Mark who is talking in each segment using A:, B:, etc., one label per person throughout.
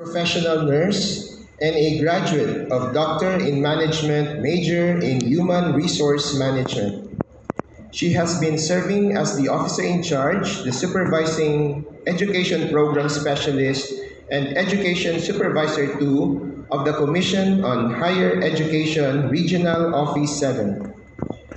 A: professional nurse, and a graduate of Doctor in Management, major in Human Resource Management. She has been serving as the officer in charge, the supervising education program specialist, and education supervisor 2 of the Commission on Higher Education Regional Office 7.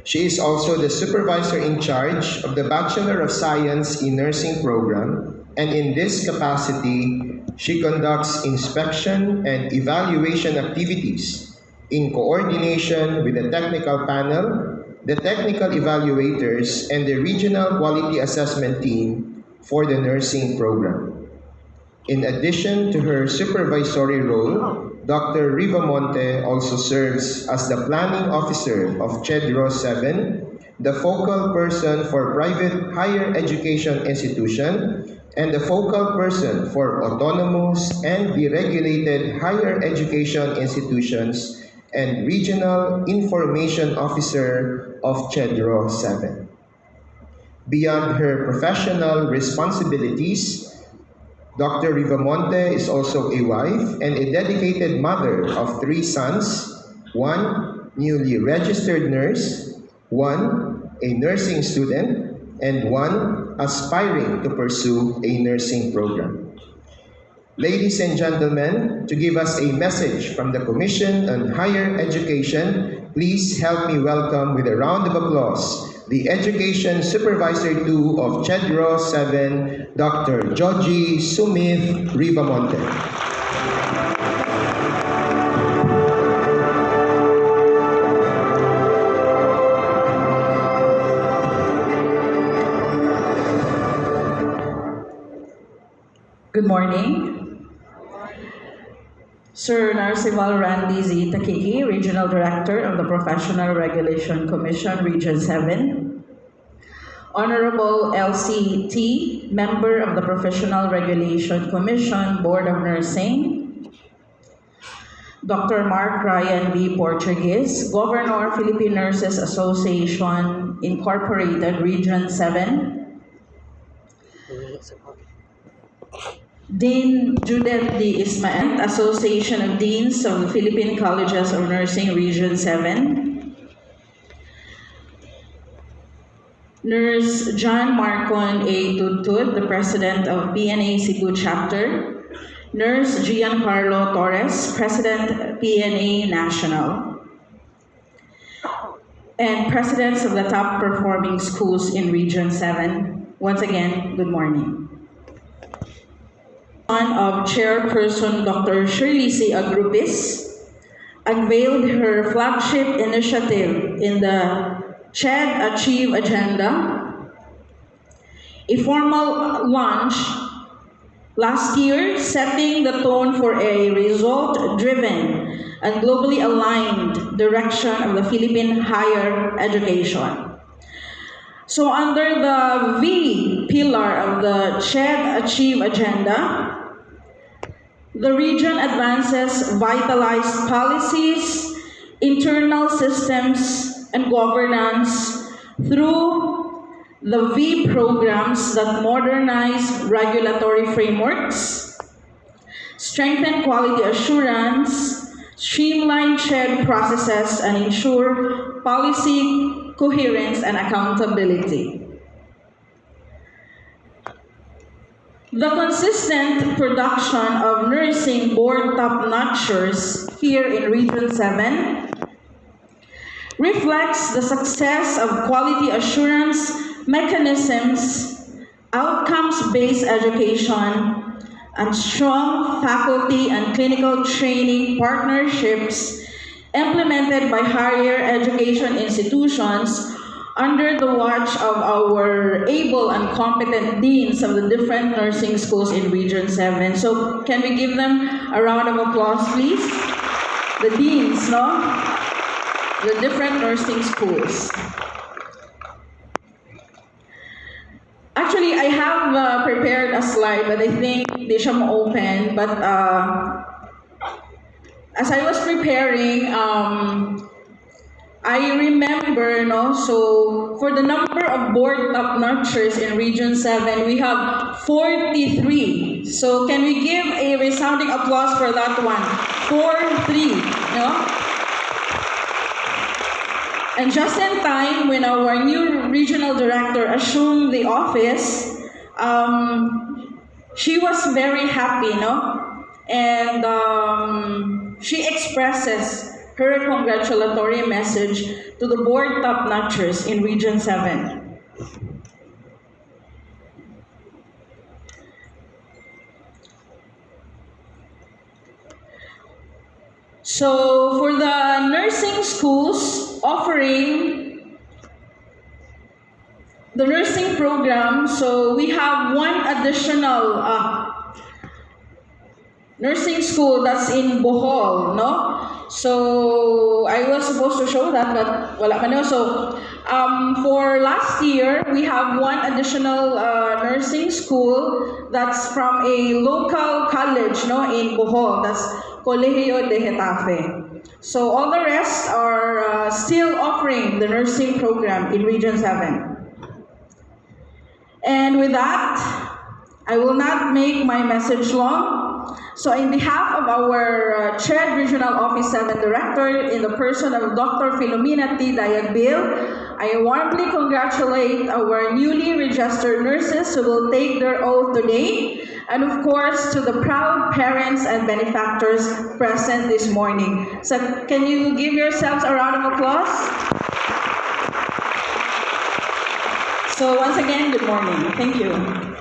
A: She is also the supervisor in charge of the Bachelor of Science in Nursing program, and in this capacity, she conducts inspection and evaluation activities in coordination with the technical panel, the technical evaluators, and the regional quality assessment team for the nursing program. In addition to her supervisory role, Dr. Rivamonte also serves as the planning officer of CHEDRO 7, the focal person for private higher education institution, and the focal person for autonomous and deregulated higher education institutions and regional information officer of CHEDRO 7. Beyond her professional responsibilities, Dr. Rivamonte is also a wife and a dedicated mother of 3 sons, 1 newly registered nurse, 1 a nursing student, and 1 aspiring to pursue a nursing program. Ladies and gentlemen, to give us a message from the Commission on Higher Education, please help me welcome with a round of applause the Education Supervisor 2 of CHEDRO 7, Dr. Joji Sumith Rivamonte.
B: Good morning. Sir Narcival Randy Z. Takiki, Regional Director of the Professional Regulation Commission, Region 7. Honorable LCT, Member of the Professional Regulation Commission, Board of Nursing. Dr. Mark Ryan V. Portuguese, Governor, Philippine Nurses Association, Incorporated, Region 7. Dean Judith D. Ismael, Association of Deans of the Philippine Colleges of Nursing, Region 7. Nurse John Marcon A. Tudtud, the President of PNA Cebu Chapter. Nurse Giancarlo Torres, President, PNA National. And Presidents of the top performing schools in Region 7. Once again, good morning. Of Chairperson Dr. Shirley C. Agrupis unveiled her flagship initiative in the CHED Achieve Agenda, a formal launch last year setting the tone for a result-driven and globally aligned direction of the Philippine higher education. So under the V pillar of the CHED Achieve Agenda, the region advances vitalized policies, internal systems, and governance through the V programs that modernize regulatory frameworks, strengthen quality assurance, streamline CHED processes, and ensure policy coherence and accountability. The consistent production of nursing board top-notchers here in Region 7 reflects the success of quality assurance mechanisms, outcomes-based education, and strong faculty and clinical training partnerships implemented by higher education institutions under the watch of our able and competent deans of the different nursing schools in Region 7. So can we give them a round of applause, please? The deans, no? The different nursing schools. Actually, I have prepared a slide, but I think they should open. But as I was preparing, I remember, no, so for the number of board top nurtures in Region 7, we have 43. So can we give a resounding applause for that one? 4-3, no? And just in time, when our new regional director assumed the office, she was very happy, no? And she expresses her congratulatory message to the board top notchers in Region 7. So for the nursing schools offering the nursing program, so we have one additional nursing school that's in Bohol, no? So I was supposed to show that, but wala man. So for last year, we have one additional nursing school that's from a local college, no, in Bohol. That's Colegio de Getafe. So all the rest are still offering the nursing program in Region 7. And with that, I will not make my message long. So in behalf of our Chad Regional Office 7 Director, in the person of Dr. Filomena T. Dayagbil, I warmly congratulate our newly registered nurses who will take their oath today, and of course to the proud parents and benefactors present this morning. So can you give yourselves a round of applause? So once again, good morning. Thank you.